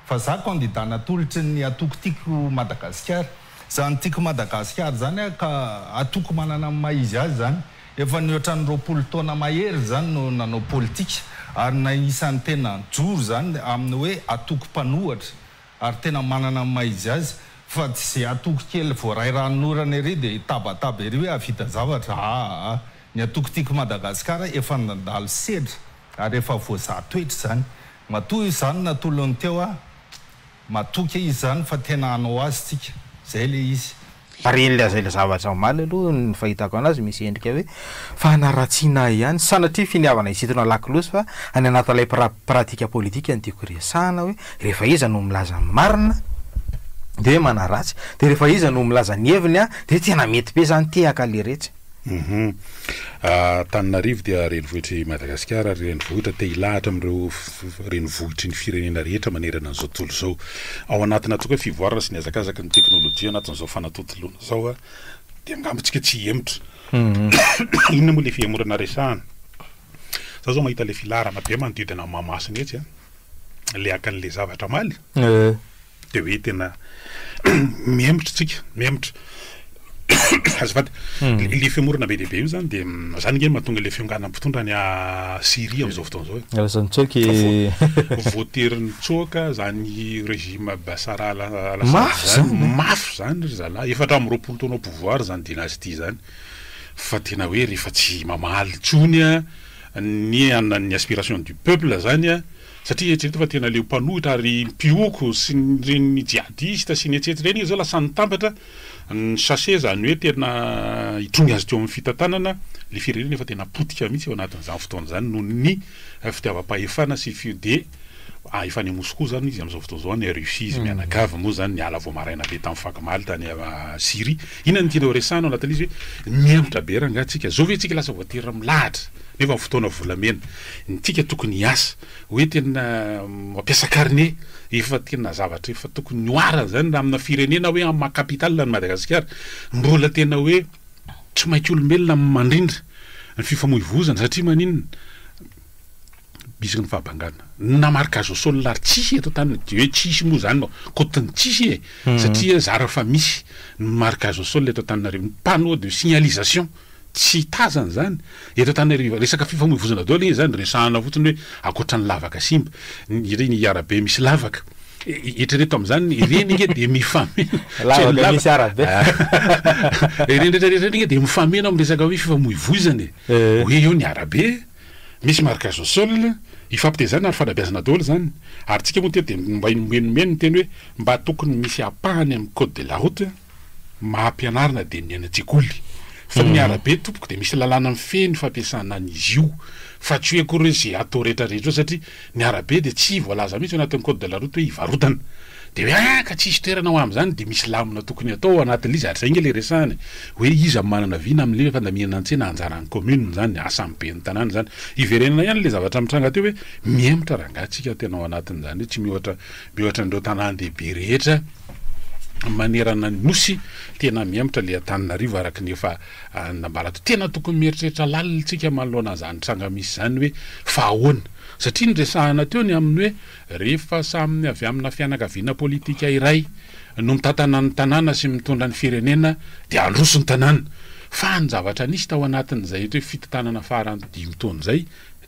fa za candidat natolotry ny atoko tiako Madagasikara zany tiako Madagasikara zany ka atoko manana maizy azy zany efa nioatra ny 20 taona mahery zany no nanao politika ary na isan'ny tena joro zany amin'ny hoe atoko mpanohatra ary tena manana maizy azy fa tsy zay atoko kely voaray ranorana ery dia tabataba ery hoe avita zavatra ny atoko tiako Madagasikara efa nandalo sedra ary efa voazatoetra zany matoy izany natolony teo matoky izy zany fa tena hanao azy tsika zay le izy ary le azay le zavatra omaly aloha ny fahitako anazy misy endrika hoe fa hanaratsiana ihany sanatria finiavana isitona lakolosy fa any anatin'ilay pratika politika ny tiako resahana hoe rehefa iza no milaza marina dia hoe manaratsy dia rehefa iza no milaza ny heviny dia tena mety be zany tehaka le rehetra Tananarivo dia renivohitry Madagasikara renivohitra te hilahatra amin'ireo renivohitry ny firenena rehetra manerana an'izao tontolo izao ao anatina tokoa fivoarana sy ny hazakazaka ny teknôlôjia anatin'izao fanatotoloana izao dia angambontsika tsy hemotra inona moa le fiemorana resahana za zao mahita le filarana be manodidina mamasina etsy le akan'le zavatra maly dia hoe tena mihemotra tsika mihemotra azafady le fiamorana be dehibe io zany dia zany ngeny mahatonga le fiongana mpitondra ny Syrie amin'izao fotoana izao voatery nitsoaka zany régime Bashar al-Assad mafy zany zala efatra amin'ny 20 taona au pouvoir zany dynastie zany fa tena hoe rehefa tsy mamaly tsony ny aspiration du peuple zany satria eritrereto fa tena le mpanohitra ary mpioko sy ny jihadiste sy ny etsetra reny zao lasa nitambatra ny sachet zany hoe tena itrony azy teo amin'ny fitantanana le firenena efa tena potika mihitsy eo anatin'izany fotoana zany noho ny fitiavam-pahefana sy de efa ny Moscou zany izy amin'izao fotoana zao ny Russie izy mianakavy moa zany niala vao maraina be tamin'ny fakimaly tany Syrie inona ny tianao resahana ao anatin'izy hoe mihemotra be rangatsika zao hoe tsika lasa voatery milahatra nefa ny fotoana volamena nitsika tokony hiasa hoe tena mampiasa carnet efa tena zavatra efa tokony nyoara zany amina firenena hoe amin'ny capitale ny Madagasikara mbola tena hoe tsy mainky olombelona mandrindra ny fifamoivoizana satria maninona bisaky ny fahabangana na marquage au sol lary tsisy eto tany hoe tsisy moa zany kotiny tsisy satria zara fa misy marquage au sol eto Antananarivo panneau de signalisation tsy tazana zany eto Antananarivo resaka fifamoivoizana daholo igny zany resahana fotsiny hoe akoatra ny lavaka simba ireny Arabe misy lavaka eritrereto amin'izany ireny ige dia mifamena misy Arabe ireny rehetrarehetra ige dia mifamena amin'ny resaka hoe fifamoivoizana hoe eo ny Arabe misy marquage au sol ifampitezana ary fanabeazana daholo zany ary tsika moa dia mba inomeno ny teny hoe mba tokony misy apahany amin'ny code de la route mahampianarina dia ny any an-tsekoly fa ny Arabe tompoko dia misy lalàna mifeny fampiasana an'izy io fa tsy hoe akory hoe zay atao rehetrarehetra satria ny Arabe dia tsy voalaza mihitsy anatin'ny code de la route hoe ivarotana dia hoe ka tsisy toerana ho amin'izany dia misy lamina tokony atao anatin'izy ary zay nge le resahana hoe izy manana vina amin'le fandamiana an-tsena anjaran'ny commune zany asa be ny tanàna zany iverenana ihany le zavatra mitranga teo hoe mihemotra rangatsika tena ao anatin'izany hoe tsy mihoatra n'ireo tanàn-dehibe rehetra manerana ny nosy tena mihemotra le Antananarivo araka ny efa nambalato tena tokony mieritreritra lalitsika manoloana zany tranga misy zany hoe fa ahoana satria ny resahana teo ny amin'ny hoe rehefa saminy avy amina fianakaviana politika iray no mitantana ny tanàna sy mitondra ny firenena dia androso ny tanàna fa ny zavatra nisy tao anatin'izay hoe fitantanana farany 5 taona zay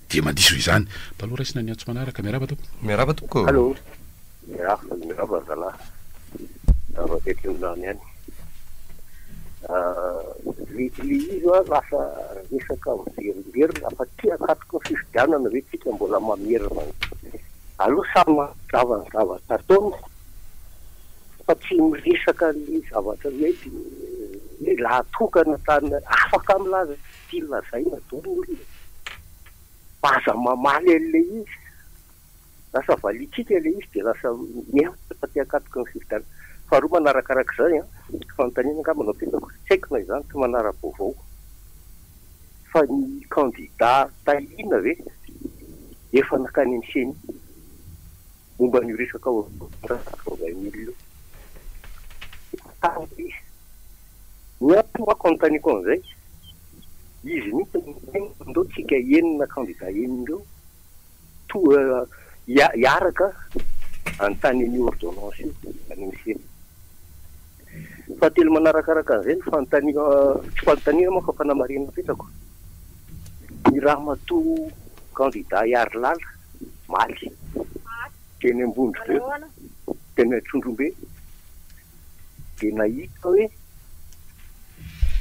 dia mandiso izany taloha raisina ny antso manaraka miaraba toko allo miaraba zala avatetlonany any le izy lasa resaka miverina fa tia akatoko ny fifidianana hoe tsika mbola mamerina aloha samy zavatra ataony fa tsy miresaka le zavatra hoe lahatokana tany afaka milaza ty lazaina daholo baza mamaly an'le izy lasa valitsika le izy dia lasa mihemotra fa tia akatoko ny fifidianana faharoa manarakarak'izay fanontaniana nga manao tenako tsy haiko na izany tsy manara-baovao fa ny candidat tahina ve efa nakany ny seny momba ny resaka milio ny atomako anontaniako an'izay izy mihitsy ndao tsika enina candidat enina ireo to hiaraka anontany ny ordonnance io any misy fahatelo manarakaraka an'izay tsy fanontaniana moa fa fanamarina petrako ny raha matoa candidat hiary lala maly teny ambondro reo teny Trondrombe dia nahita hoe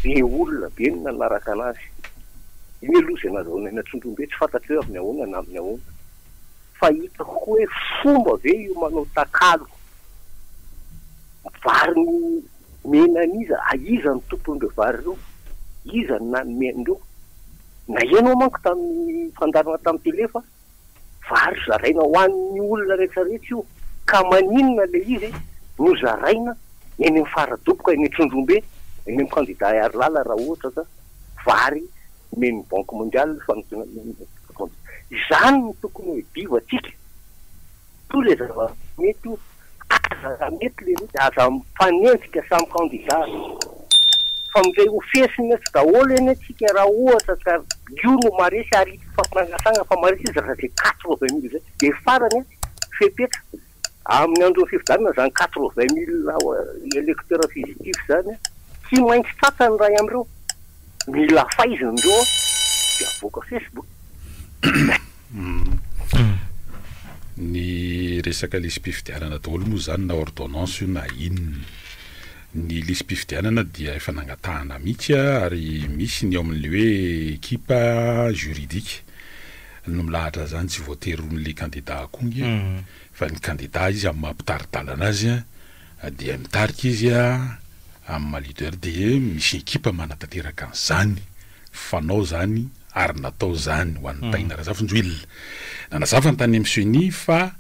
be olona be ny nanaraka anazy iny aloha izay nazahoana eny Trondrombe tsy fantatro hoe amin'ny ahoana na amin'ny ahoana fa hitako hoe fomba ve io manao takalo vary ny mena an'iza aiza ny tompon'ireo vary ireo iza ny nanomen'ireo na ianao manko tamin'ny fandarana tamin'ny tele fa vary zaraina ho an'ny olona rehetrarehetra io ka maninona le izy no zaraina eny amin'ny faradoboka eny Trondrombe eny amin'ny candidat hiary lala raha ohatra ka vary men'ny banque mondiale izany no tokony hoe diva atsika to le zava-mety io aza mety le mety aza mifanenjika samy candidat fa amin'izay ho fesina tsy daholo eny atsika raha ohatra ka io no maresy ary fampanangasana fa maresy izy raha zay 80,000 zay dia farany fepetra amin'ny andron'ny fifidanana zany 80,000 électeurs fugitifs zany tsy maintsy tratrany ray am'ireo mila faizindreo dia avoaka Facebook ny resaka lisy-pifidianana daholo moa zany na ordonnance io na inona ny lisy-pifidianana dia efa nangatahana mihitsy ary misy ny ao amin'le hoe équipe juridique no milahatra zany tsy voateron'le candidat akongy fa ny candidat izy amin'ny mampitaridalana azy dia mitarika izy amin'ny malideur dia misy équipe manatanteraka an'izany fanao zany ary natao zany ho an'ny taina Razafinjoelina nanazava ny tany MCN fa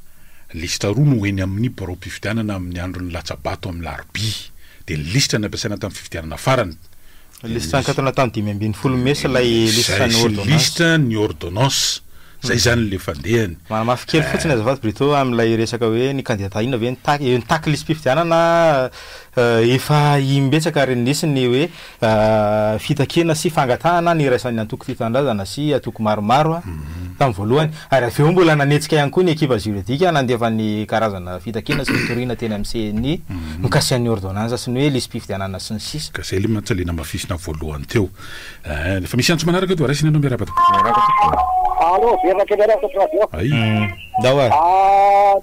lista roa no eny amin'ny barao-pifidianana amin'ny andron'ny latsabato amin'ny larobia dia lista nampiasaina tamin'ny fifidianana farany lista nkatana tamin'ny 5 mesa ilay lista ny ordonnance zay zany le fandehany mafy kely fotsiny azafady plutôt amin'ilay resaka hoe ny candidat ina ve nitaky lisy-pifidianana efa imbetsaka ary nisy ny hoe fitakena sy fangatahana ny raisany antoko fitandrazana sy atoko maromaro tamin'ny voalohany ary avy eo mbola nanetsika ihany koa ny équipe juridique nandefa ny karazana fitakena sy nitorina teny amin'ny CNI mikasihan'ny ordonnance sy ny hoe lisy-pifidianana sy ny sisa ka zay le matsalena mafisina voalohany teo fa misy antso manaraka to araisina anao miarapata Alô, viva querer essa situação. Aí. Da hora.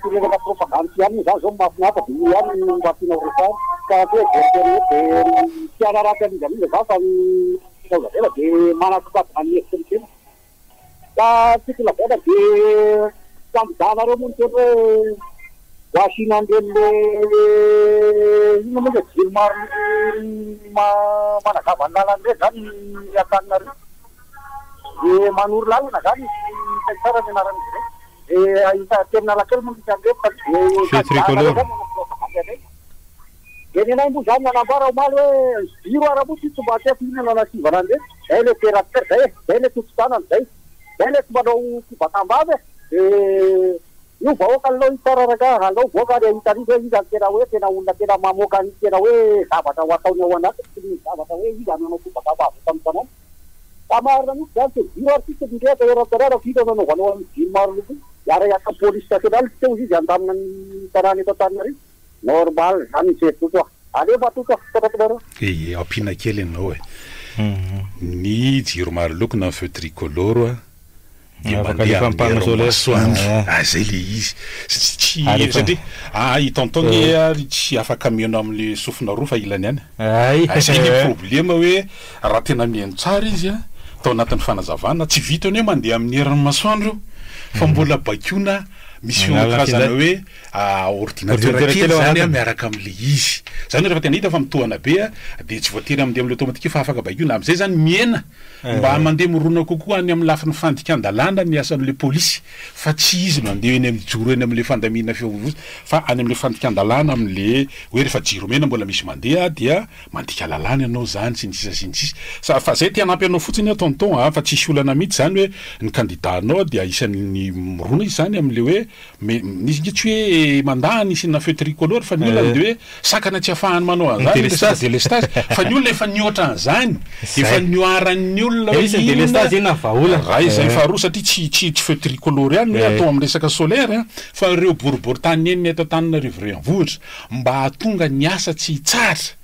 Tu leva a propaganda, se ali já vamos mafiar, porque ali não vai ter nada. Cada vez que a rata de ali já vai ela de mana que tá ali sempre. Da se lá pega que tam dava o muito Washington dele não me diz mana kapan dalam dia kan ya kan manur lalu na zany tsara ny anarany izay ahita tena lakely moa mitandrefa tricolore dia nenay moa zany nanambara omaly hoe ziro aramotsy tsy mba tia fihinana nasivana an'ireny zay le terater zay le tokotanany zay le tsy manao fibatambavy io vahoaka aloha hitararaka alao voaka ary ahitarizy hoe izy tena hoe tena olona tena mamoaka ny tena hoe zavatra ho ataony ao anatiny sy ny zavatra hoe izy ananao fibatambavy tamin'ny tanàna Tamarra no zany ziro artiste direta era vita nanaovanao amin'ny dimy maro loko yara yaka police nationale teo izy andamina ny tanàna eto Antananarivo normal zany zay toto alefa toto tatatobaro ampina kely ianao ny jiro maro loko na feu tricolore dia mandeha amin'ny masoandro zay le izy satria itontony tsy afaka miano amin'le sofina roa fa ilany ihany zay le problema hoe raha tena mihaino tsara izy tao anatin'ny fanazavana tsy vitany hoe mandeha amin'ny herin'ny masoandro fa mbola bakiona misy karazana hoe ordinateur kely zany miaraka amin'le izy zany rehefa tena hita fa mitohana be dia tsy voatery amin'le amin'le automatique fa afaka bakiona amin'izay zany miena mba mandeha mirona kokoa any amin'ny lafin'ny fandikan-dalàna ny asan'le polisy fa tsy izy no andeha eny amin'ny joro eny amin'le fandamina feovovozy fa any amin'le fandikan-dalàna amin'le hoe rehefa jiro mena mbola misy mandeha dia mandika lalàna ianao zany sy ny sisa sy ny sisa fa zay tia anampy anao fotsiny tonton fa tsisy olana mihitsy zany hoe ny candidat anao dia isan'ny mirona izy zany amin'le hoe nisy nge tsy hoe mandany isina feu tricolore fa ny olona de hoe sakana tsy ahafahany manao an'izany délestage fa ny olona efa nioatra an'izany efa nioaran'ny olona raha izay faharoa satria tsy feu tricolore ihany hoe atao amin'ny resaka solaire fa ireo boribory tany eny eto Antananarivo renivohitra mba hahatonga ny asa tsy hitsara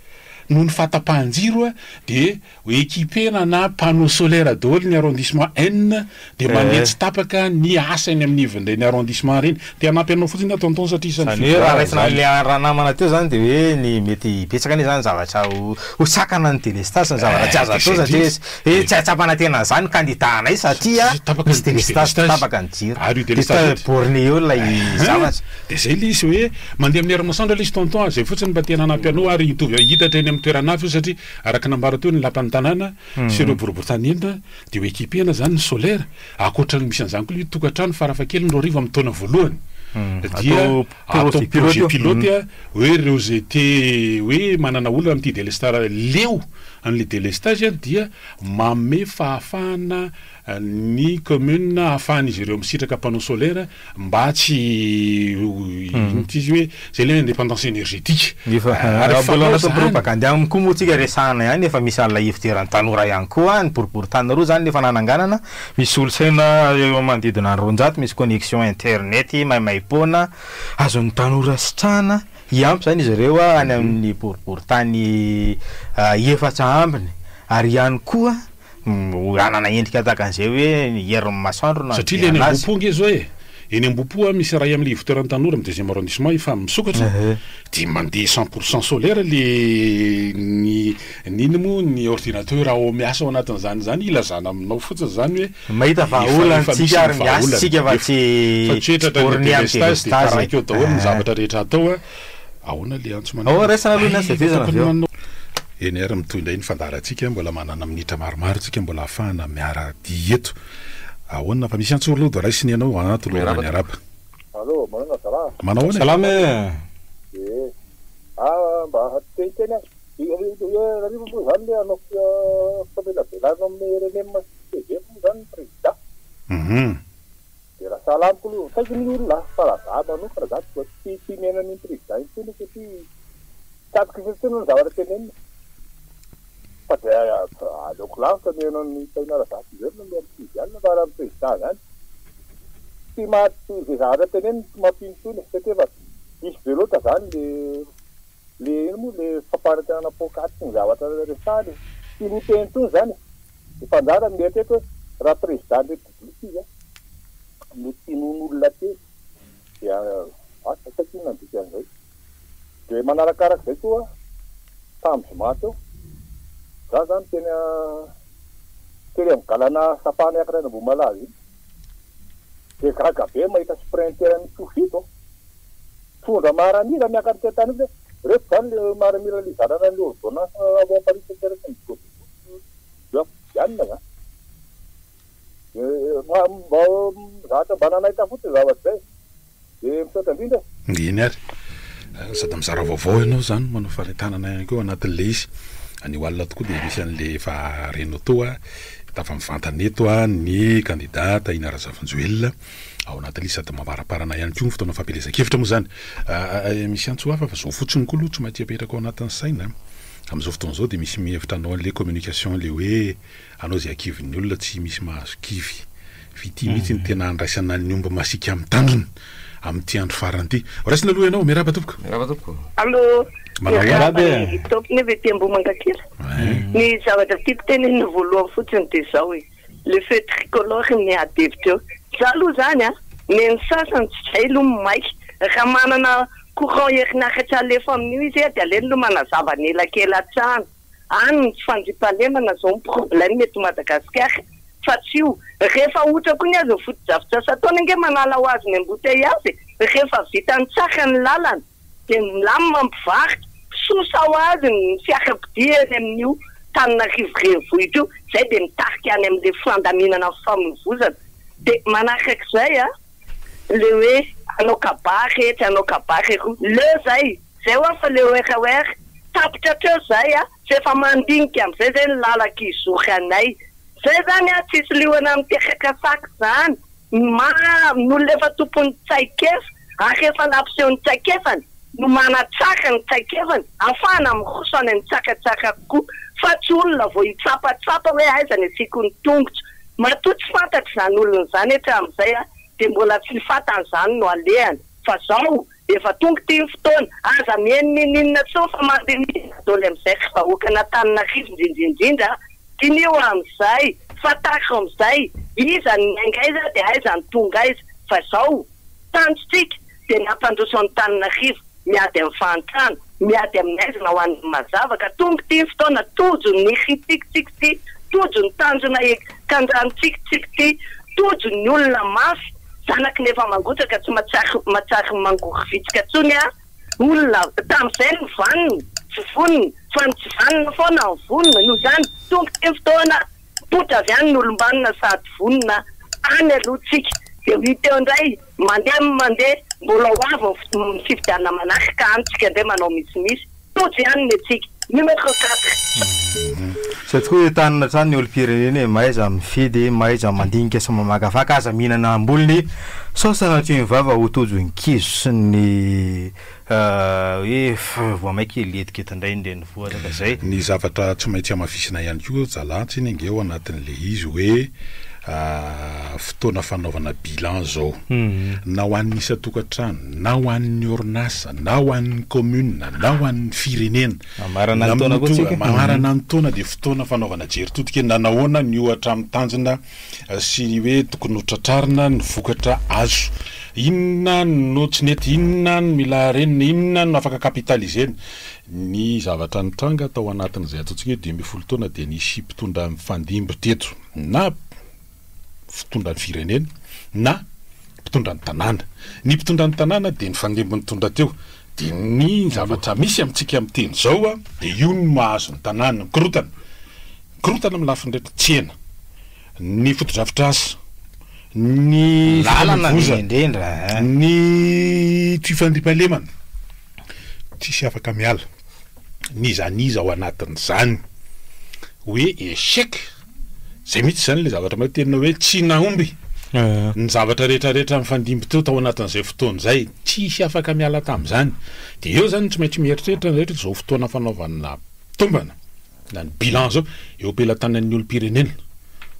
noho ny fahatapahan-jiro de équipena na panneau solaire daholo ny arrondissement N de manetsy tapaka ny asa eny amin'ny ivon'ireny arrondissement reny de anampy anao fotsiny atonton satria isany raha namana teo zany de hoe ny mety betsaka ny zany zavatra ho sakana ny délestage ny zavatra tsy azo atao satria tsy atsapana tena zany candidat anay satria misy délestage tapaka ny jiro ary délestage borné eo lay zavatra de zay le izy hoe mandeha amin'ny hermassandra le izy tonton zay fotsiny mba tena anampy anao ary hitovy hitatra eny amin'ny toerana hafa io satria araka nambara teo ny lapan'ny tanàna sy ireo boribory tany enina de ho équipena zany ny solaire akoatra ny misy an'izany koa tokantrano farafahakeliny 2 amin'ny taona voalohany dia atao projet pilote hoe reo zay te hoe manana olona amin'ity délestage leo an'le délestage dia mame fahafahana ny commune ahafahan'izy ireo misitraka panneau solaire mba tsy izy hoe zay le indépendance énergétique propagande amiko moa tsika resahana ihany efa misy an'la ifitiran'ny tanora ihany koa ny boribory tany roa zany nefa nananganana misy olo-saina eo manodidina ny 200 misy connexion internet maimaimpona azon'ny tanora sitrana iampy zany izy ireo any amin'ny boribory tany efatra ambiny ary ihany koa anana endrika tahaka an'izay hoe ny herin'ny masoandro na satria le eny Ambohipo nge zao eny Ambohipo misy raha amin'ny livre tanora amin'ny 2e arrondissement efa misokatra de mandeha 100% solaire le niny moa ny ordinateur ao miasa ao anatin'izany zany ilazana aminao fotsiny zany hoe mahita fa olantsika ary miasa tsika fa tsy borné amin'ny délestage eo daholo ny zavatra rehetra atao ahoana le antso manao resana aloha ny fezana aveo eny ary mitondra iny fandaratsika mbola manana minitra maromaro tsika mbola ahafahana miara di eto ahoana fa misy antso lodo raisy ny anao anaty lohany araba allo manana sala manao ahoana salama mba hatiteny arivo zany le anao famelabelana amin'ny renema TV zany président de raha salamiko aloha saiko ny olona fa raha za manokana za tsy menany président iny satria tapiky fefitena ny zavatra tenenina fa de aleoko lavitra menany sainara zaty zerina le amin'ny fidianina fa raha amin'ny président zany tsy maty zay zavatra tenenina tsy mampinotony satria fa misy be loatra zany le ino moa le fampanantenana pokaty ny zavatra resahany tsy miteny tony zany ifanjara mieritreto hoe raha président république izy mety non'olona teny dia asa satria nandika an'izay de manarakarak' zay koa tamin'ny zoma teo za zany teny amin'ny galana sapany akiraina Mboamalaza iny de gaga be mahita sprinter ny tofito tondra maramila miakatra tany hoe reto zany le maramila lizanana ny ordonnance avaparisateraky ny dianina zatra mba nanahita fotsiny zavatra zay de misaotra indrindra iny ary sady mizara vaovao ianao zany manao faretanana ihany koa anatin'le izy any oalina tokoa de misy an'le efa reno tao tafa mivantana eto ny kandidata Ina Razafinjoelina ao anatin'le sady mavaraparana ihany koa ny fotoana fampelezan-kevitra moa zany misy antso hafa fa zao fotsiny koa aloha tsy maintsy apetraka ao anatin'ny saina amin'izao fotoana zao de misy mihevitra anao an'le communication le hoe anao zay akivon'ny olona tsy misy mahazo kivy fity mihitsy ny tena andraisana ny omba masika amin'ny tandrony amin'ity andro farany ity raisina aloha ianao miaraba tompoko allo Marabe tompony avy aty Ambohimangankira ny zavatra tiako tenenina voalohany fotsiny de zao hoe le feu tricolore ny adevitra eo za aloha zany ny sasany tsy zay aloha maiky raha manana courant herinaratra alefa amin'io izy de aleny aloha manazava ny elakely atrano any ny tsy fandripahalemana zao ny problème mety Madagasikara fa tsy io rehefa ohatra koa ny azo foto-javitra sataony nge manala ho azy ny embouteillage rehefa vita ny tsaka ny lalana de milamy mampivarika sosa ho azy ny fiarakodia eny amin'io Antananarivo renivohitra io zay de mitarika any amin'le fandaminana famoivozana de manarakaizay le hoe anao kabary anao kabary le zay oa fa le oer tapitra teo zay tsy efa mandinika am'izay zay ny lalaka izory anay zay zany tsisy liona miteraka saky zany n'olona efa tompony tsaikefa arehefa napiseho ny tsaikefany no manatsaka ny tsaikefany afahana mirosoany ny tsakatsaka kokoa fa tsy olona vao hitsapatsapa hoe aizany asiko ny tongotra matoa tsy fantatry zany olona zany hatramin'izay dia mbola tsy fantan'izany no alehany fa zao efa tonga ty fotoana aza mienininina tso fa mandeha dôly amin'izay vahoakana Antananarivo indrindrindrindra tinio amin'izay fatako amin'izay iza ny angaiza dia aiza ny tonga aiza fa zao tanjotsika dia nampandroso ny Antananarivo miady amin'ny fahantrano miady amin'ny aizana ho an'ny mazava ka tonga ty fotoana tojo ny ritikitsika ty tojo ny tanjona kanjanitsika ty tojo ny olona mafy zanaky nefa mangotraka tsy matsary mangory vitsika tsony olona tamin'izay ny vaniny tsy voniny fa ny tsy vanina foana ny vonina noho zany tonga ty fotoana potra avy any ny olombanina sady vonina any alohatsika dia hiteo indray mandeha mbola ho avy ny fifidianana manaraka antsika indray manao misimisy tojo ihany ny atsika numéro 4 Sa tokoa hoe tanana trano ny olo-pirenena maiza mifidy maiza mandinika sy mamakafaka aza mihinana ambolony sao sanatria ny vava ho tojo ny kizo sy ny hoe voamaiky letika indray ndreny voataka zay ny zavatra tsy maintsy amafisina ihany koa jalantsy iny ngeo anatin'le izy hoe fotoana fanaovana bilan zao na ho an'ny isa-tokantrano na ho an'ny orinasa na ho an'ny commune na ho an'ny firenena mamarana ny taona dia fotoana fanaovana jeritotika na nahoana ny ohatra amin'ny tanjona sy hoe tokony hotratrarina ny vokatra azo inona no tsy nety inona no mila renina inona no afaka kapitalizena ny zavatra nitranga tao anatin'izay ataontsika hoe 2010 taona dia nisy mpitondra mifandimby teto na mpitondra ny firenena na mpitondra ny tanàna ny mpitondra ny tanàna dia ny fandimby nitondra teo dia ny zavatra misy amintsika amin'ny teny zao dia io no mahazo ny tanàna mikorotana amin'ny lafiny rehetra tsena ny fotodrafitra asa ny lalana indrindra ny fifandriam-pahalemana tsisy afaka miala ny zaniza ao anatin'izany hoe échec zay mihitsy zany le zavatra tena hoe tsy nahomby ny zavatra rehetrarehetra mifandimby teo tao anatin'izay fotoana zay tsisy afaka miala tamin'izany dia eo zany tsy maintsy mieritreritra rehetra zao fotoana fanaovana tombana na ny bilan zao eo ampelantanan'ny olo-pirenena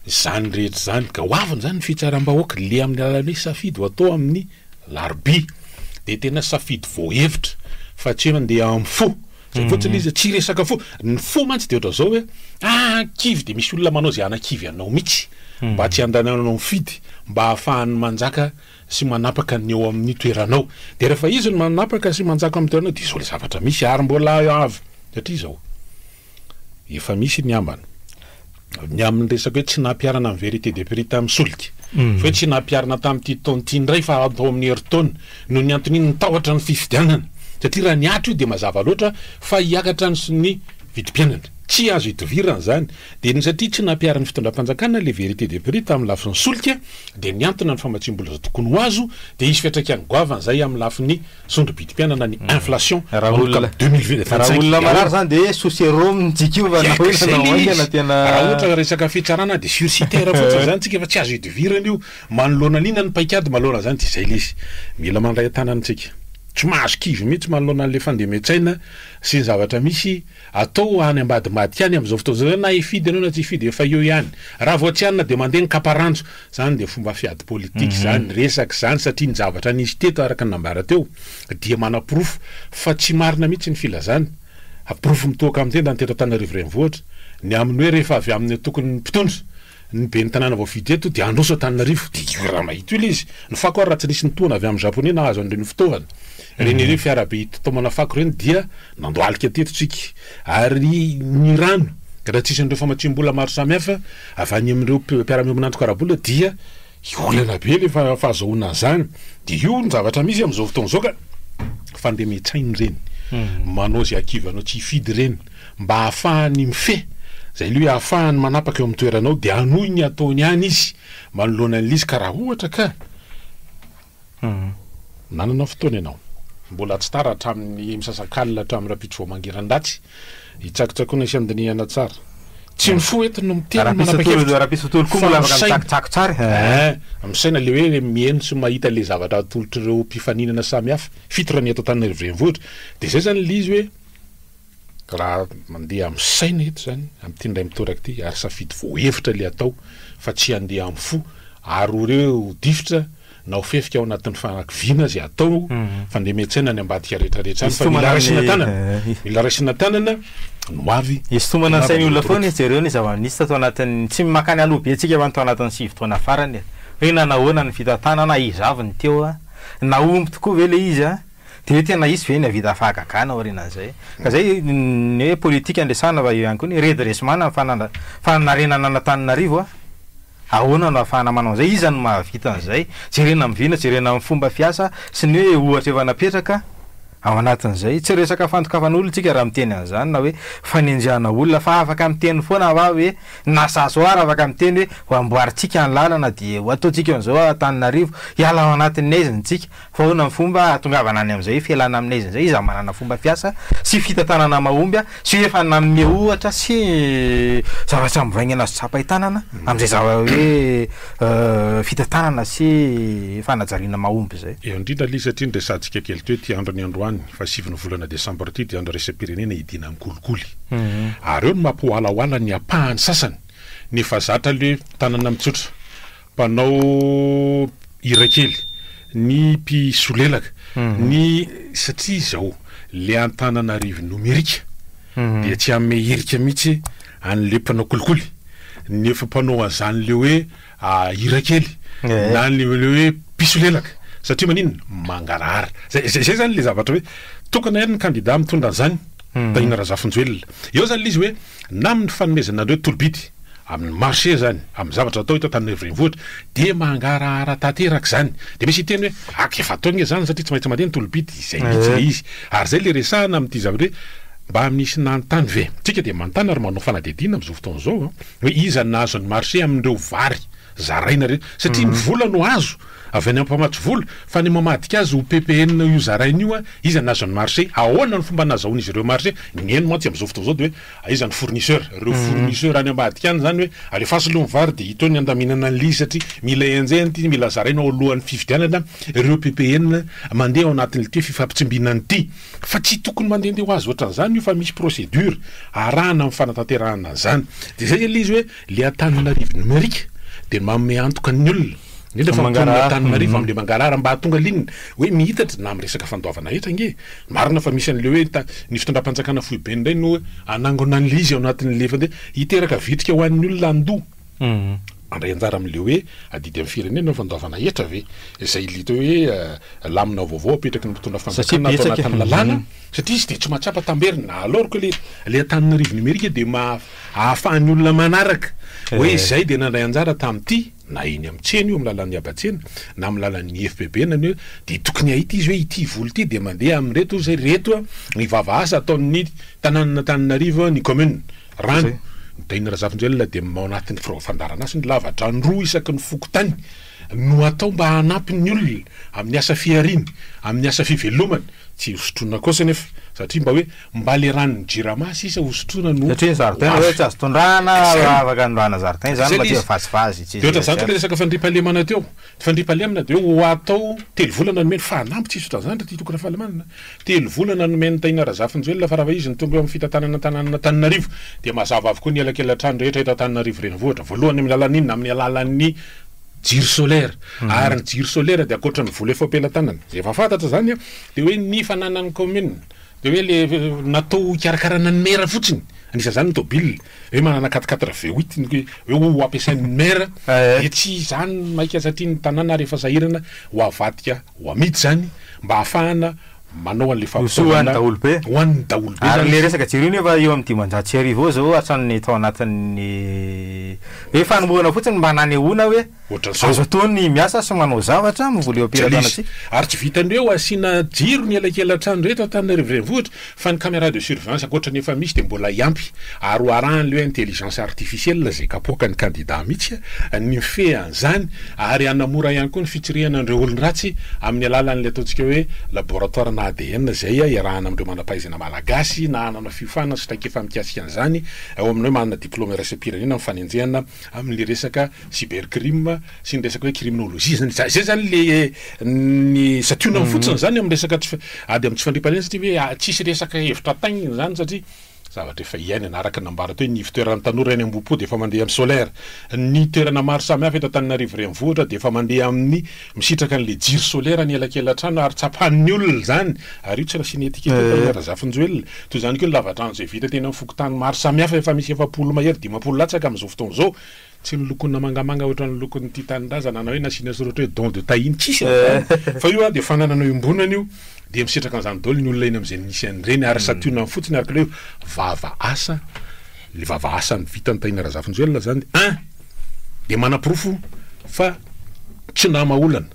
zany rehetra zany ka hoaviny zany ny fitsaram-bahoaka le amin'ny alalan'ny safidy ho atao amin'ny larbi dia tena safidy voahevitra fa tsy mandeha amin'ny fo zay fotsiny izy tsy resaka fo ny fo mantsy dia ohatra zao hoe kivy dia misy olona manao zay anakivy anao mihitsy mba tsy andananao mifidy mba ahafahany manjaka sy manapaka ny eo amin'ny toeranao dia rehefa izy no manapaka sy manjaka amin'ny toeranao dia izao le zavatra misy ary mbola avy satria izao efa misy ny ambana ny amin'ny resaka hoe tsy nampiarana amin'ny vérité de prix tamin'ny solika fa hoe tsy nampiarana tamin'ity taona ity indray fa atao amin'ny herintaona no ny anton'iny nitahotra ny fifidianana satria raha niatra io dia mazava loatra fa hiakatra ny sy ny vidim-piainana tsy azo hitovirana zany dia ny satria tsy nampiarana fitondram-panjakana le vérité de prix tamin'ny lafiny solika dia niantona ny famatsiam-bola zao tokony ho azo dia izy fiatraikany goavana zay amin'ny lafiny sondro vidim-piainana ny inflation raha olona marary zany dia sociérome jikiovana hoenanaoaingana tena raha ohatra resaka fitsarana dia sursitaire fotsiny zany tsika fa tsy azo hitovirana io manoloana lina ny paikady malona zany dia zay le izy mila mandray tanantsika tsy mahazo kivy mihitsy manoloana an'le fandemetsana sy ny zavatra misy atao any ambadimady any amin'izao fotoana zao na hifidy anao na tsy hifidy efa eo ihany raha vao tsy anina dia mandeha ny kaparanjo zany dia fomba fiady politika zany resaka zany satria ny zavatra nisy teto araka ny nambara teo dia manaporofo fa tsy marina mihitsy ny filazana aporofo mitoaka amin'ny tenda ny teto Antananarivo renivohitra ny amin'ny hoe rehefa avy amin'ny tokony mpitondra ny be ny tanàna vao fidy eto dia androso Antananarivo dia raha mahita io izy ny fako raha tsy nisy nitoana avy amin'ny japonais na azo an'ireny fitaovana reny ireo fiarabe hitatomana fako reny dia nandoalika teto tsika ary ny rano raha tsisy an'ireo famatsiam-bola maro samihafa avy any amin'ireo mpiara-miominandro karabola dia olana be le fahazahoana zany dia io ny zavatra misy amin'izao fotoana zao ka fandemetsahiny reny manao zay akivanao tsy hifidy reny mba ahafahany mifeh zay le hoe ahafahany manapaka eo amin'ny toeranao dia anohy ny ataony any izy manoloana an'lizy ka raha ohatra ka nanana fotoana ianao mbola tsy tara hatramin'ny misasakalina hatramin'ny rapitro vao mangeran-datsy hitsakitsakoana isy andinihana tsara tsy mifoa eto no miteny rahapisotolo koa mbola afaka mitsakitsako tsara amisaina le hoe mieno sy mahita le zavatra atolotry ireo mpifaninana samy hafa fitorany eto Antananarivo renivohitra de zay zany le izy hoe raha mandeha amisaina eto zany am'ty ndray mitoraka ty ary safidy voahevitra le atao fa tsy handeha amy fo ary oreo difotra na ofefika ao anatin'ny fanakiviana zay atao fandemetsaina ny ambadika rehetrarehetra fa mila raisina tanana no avy istomana sainy olona foana jereo ny zava-misy tato anatin'ny tsy makany aloha be tsika vanto anatin'ny 7 taona farany hoe nanahoana ny fitantanana izaviny teo na omby tokoa ve le izy de hoe tena izy ve ny avita fahagagana orinan'izay ka zay ny hoe politika andresana va io ihany koa ny redressement fananarenana Antananarivo ahoana no afahana manao zay iza no mahavita an'izay jerena mivina jerena amin'ny fomba fiasa sy ny hoe ohatra efa napetraka ao anatin'izay tsy resaka fantokavan'olona tsika raha miteny an'izany na hoe fanenjana olona fa afaka miteny foana va hoe nasasoara afaka miteny hoe amboaritsika ny lalana de ataotsika an'izao Antananarivo hiala ao anatin'ny aiziny tsika fa ahoana ny fomba tongavana any am'izay fialana amin'ny aiziny zay iza manana fomba fiasa sy fitantanana mahomby sy efa nanome ohatra sy zavatra mivaingana azy tsapaitanana am'izay zava hoe fitantanana sy fanajariana mahomby zay eo indrindra li satria ndresantsika kely toe ty andro ny andro fa 7 volana Desambra ty dia andro resam-pirenena idina amin'ny kolikoly ary eo no mampihoalahoala ny apahany sasany ny fazatra le tanana mitsotra mpanao irakely ny mpisolelaka ny satria zao le Antananarivo numerika dia tsy ame irika mihitsy an'le mpanao kolikoly nefa mpanao azany le hoe irakely na le hoe mpisolelaka satria manino mangarara zay zany le zavatra hoe tokana ihany ny candidat mitondra an'izany Taina Razafinjoelona eo zany izy hoe na amin'ny fanomezana andreo tolobity amin'ny marché zany amin'ny zavatra atao eto Antananarivo renivohitra de mangarahara tanteraka zany de misy teny hoe efa ataony zany satria tsy maintsy mandeha ny tolobity zay mihitsy izy ary zay le resahana amin'ity zavatra hoe mba misy nanontany ve tsika de manontany ary manao fanadidina am'izao fotoana zao hoe iza nahazo ny marché amin'ireo vary zaraina rehetra satria ny vola no azo avy any ampamatsy vola fa ny mamadika azy ho PPN io zaraina io iza nazo ny marché ahoana ny fomba nazahoana izy ireo marché ny eno mantsy am'izao fotoana zao de hoe iza ny fournisseur ireo fournisseur any ambadika any zany hoe alefaso aloha vary de hitao ny andaminana ny satria mila enjehany ty mila zaraina ao alohan'ny fividianana ireo PPN mandeha ao anatin'le ty fifampitsimbianany ty fa tsy tokony mandehandeha ho azy ohatran'izany io fa misy procédure arahana amin'ny fanatanterahana zany de zay le izy hoe le Antananarivo numerika de manome antoka ny olona indrindra fa mangarara Antananarivo am'le mangarara mba hatonga linina hoe mihitatra na am'resaka fandoavana etra nge marina fa misy an'le hoe ny fitondram-panjakana fohy be ndray no anangona an'le izy ao anatin'le fa de hiteraka vitrika ho an'ny olona andoha andray anjara am'le hoe adidy amin'ny firenena fandoavana etra ve zay lito hoe lamina vaovao apetraky ny mpitondra fanjakana atao anatin'ny lalàna satria izy de tsy mahatsapa tamberina alors que le Antananarivo numerika de ahafahan'ny olona manaraka hoe zay de nandray anjara tam'ty na iny am'tsena io amin'ny lalan'ny abatsena na amin'ny lalan'ny FPB nany de tokony ahita izy hoe ity volo ty de mandeha amin'reto zay reto ny vavaasa ataon'ny tanàna Antananarivo ny commune rano Taina Razafinjoelona de ao anatin'ny fandarana azy ny lavadrano isaky ny fokotany no atao mba hanampy ny olona amin'ny asa fiariny amin'ny asa fivelomany tsy hosotrona kosa nefa satria mba hoe mba le ranony jiramasy isa hosotrona no satria zaridaina hoe tsy azo tondrana afaka andrana zaridaina zany mba tia vazivazy de ohatra zany le resaka fandriampahalemana teo fandriampahalemana de ho atao 3 volana nomeny fanampy tsy sotra zany ty tokona fahalemanana 3 volana nomeny Taina Razafinjoelona fa raha izy ny tonga amin'ny fitantanana tanàna Antananarivo de mazava avokoa ny elakelatrano rehetra eto Antananarivo renivohitra voalohany amin'ny alalan'inona amin'ny alalan'ny jiro solaire ary ny jiro solaire de akoatra ny vola efa apelatanana zay efa fantatra zany de hoe ny fananan'ny commune de hoe le natao ikarakarana ny maire fotsiny anisa zany ny tobile hoe manana 4 V8 hoe ho ampiasain'ny maire de tsy zany maika satria ny tanàna rehefa sahirana ho avadika ho amidy zany mba ahafahana manao an'le fampisoana daolobe hoan'ny daolobe ary le resaka jiro iny efa eo amin'ny 500 arivo zao atrany tao anatin'ny hoe fanombohana fotsiny mba nanehona hoe azo ataony miasa sy manao zavatra mivola eo am-piratanatsika ary tsy vitandreo asiana jiro ny elakelan-trano reto Antananarivo renivohitra fa ny caméra de surveillance akoatra ny efa misy dia mbola iampy ary hoaran'ileo intelligence artificielle zay kapoaka ny candidat mihitsy ny fean'izany ary anamora ihany koa ny fitsirihana an'ireo olony ratsy amin'ny alalan'le ataontsika hoe laboratoire na ADN zay iarahana amindreo manam-pahaizana malagasy na anana fiofana sy traikefa mikasika an'izany ao amin'io manana diplôme raisam-pirenena amin'ny fanenjehana amin'ny resaka cybercrime sy ny resaka hoe criminologie zay zany le ny sationa fotsiny zany amin'ny resaka ady amin'ny tsy fandriam-pahalemana satria hoe tsisy resaka hevitra taingina zany satria zavatra efa iainana araka nambara to hoe ny fitoeran'ny tanora eny am-bopo dia efa mandeha amin'ny solaire ny toerana maro samihafa eto Antananarivo renivohitra dia efa mandeha amin'ny misitraka an'le jiro solaire ny elakelatrano ary tsapahan'ny olona zany ary io tsy raha sinetika razafinjoelona toy zany koa ny lavatrano zay vita tena amin'ny fokotany maro samihafa efa misy 700 mahery 500 latsaka amin'izao fotoana zao tsy ny lokona mangamanga ohatra ny lokon'ny titanindrazana na hoe nasiana soratra hoe don de taïne tsisy fa io dia fananana iombonana io dia misitraka an'izany daholo ny olona eny amin'izay nisy an'ireny ary sationa fotsiny araka leo vava asa le vava asa ny vita ny taina razafinjoelona zany dia manam-pirofo fa tsy namaolana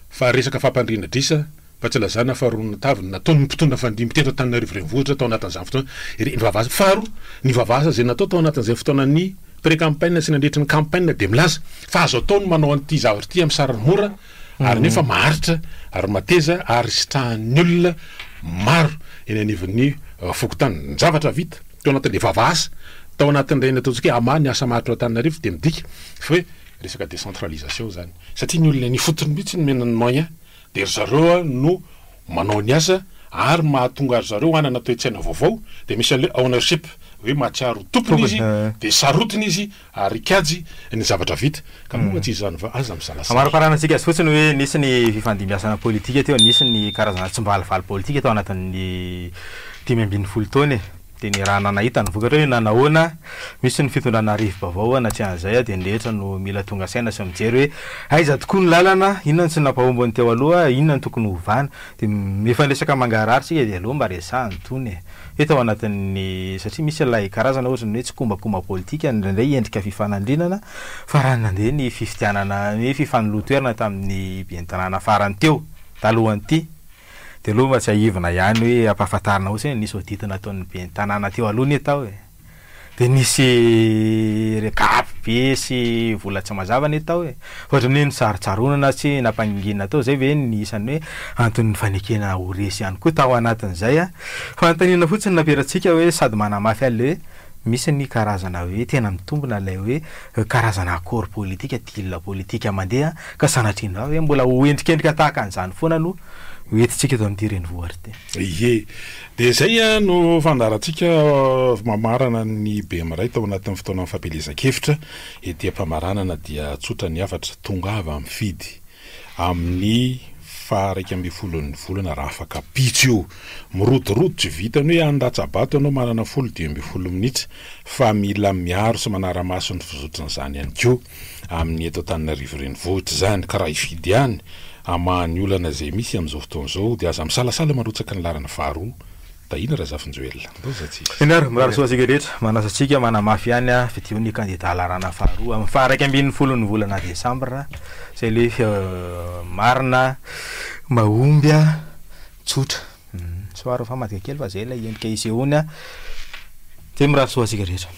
fa resaka fampandriana drisa fa tsy lazana faharoana taviny nataony mpitondra fandimby teto Antananarivo renivohitra tao anatin'izany fotoana ny vava asa faharo ny vava asa zay natao tao anatin'izay fotoana ny pré-campagne sy nandritra ny campagne dia milaza fa azo ataony manao an'ity zavatra ity amin'ny sarany mora ary nefa maharitra ary mateza ary sitrahan'ny olona maro eny anivon'ny fokotany ny zavatra vita tao anatin'le vava asa tao anatin'ireny ataontsika hoe ama ny asa maharitra Antananarivo dia midika fa hoe resaka décentralisation zany satria ny olona ny fotony mihitsy ny menany moyen dia ry zareo no manao ny asa ary mahatonga ry zareo hanana toe-tsaina vaovao dia misy an'le ownership hoe mahatsiaro tompony izy dia sarotiny izy ary ikajy ny zavatra vita ka moa tsy izany va aza misalasala amaroparanantsika azy fotsiny hoe nisy ny fifandimbiasana politika teo nisy ny karazana tsimbalivaly politika tao anatin'ny 10-12 taona dia ny raha nanahita ny vokatra hoe nanahoana misy ny fitondrana rivo-bavao na tsy an'izay dia nrehetra no mila tonga saina sy mijery hoe aiza tokoa ny lalana inona ny tsy nampahombony teo aloha inona ny tokony hovana dia mifandresaka mangarary sika dia aloha mba resahany tony hoe tao anatin'ny satria misy ilay karazana ohatra ny hoe tsy kombakomba politika ndraindray endrika fifanandrinana fa raha nandeha ny fifidianana ny fifanolotoerana tamin'ny bentanàna farany teo talohan'ity dia aloha mba tsy ahivina ihany hoe ampahafantarina ohatsy hoe nisy oditana ataon'ny bentanàna teo aloha ny atao hoe dia nisy rekapy be sy vola tsy mazava ny atao hoe ohatra ny nisarotsaronana sy nampangingina tao zay ve ny isany hoe antony fanekena ho resy ihany koa tao anatin'izay fa antanina fotsiny nampiaratsika hoe sady manamafy ale hoe misy ny karazana hoe tena mitombona ilay hoe karazana accord politika dila politika mandeha ka sanatrindra hoe mbola hoendrikendrika tahaka an'izany foana no hoentintsika eto amin'ity renivohitra ty ie dia zay no fandarantsika mamarana ny BM-ray tao anatin'ny fotoana amin'ny fampelezan-kevitra ety am-pamaranana dia tsotra ny afatra tongava amin'ny fidy amin'ny 1/12 volana raha afaka pitso io mirodorodotsy vitany hoe andatsabato anao manana 12 minitra fa mila miaro sy manara-maso ny fizotranyizany ihany koa amin'ny eto Antananarivo renivohitra zany ka raha ifidy ihany amahany olana zay misy amin'izao fotoana zao dia aza misalasala marotsaka ny larana faharoa tahina razafinjoelona inaro mirary soasika rehetra manasatsika manamafy ihany fitio ny candidat larana faharoa amin'ny 1/12 volana desambra zay le marina mahomby tsotra soaro fa madika kely fa zay ilay endrika isehoany dia mirary soasika rehetra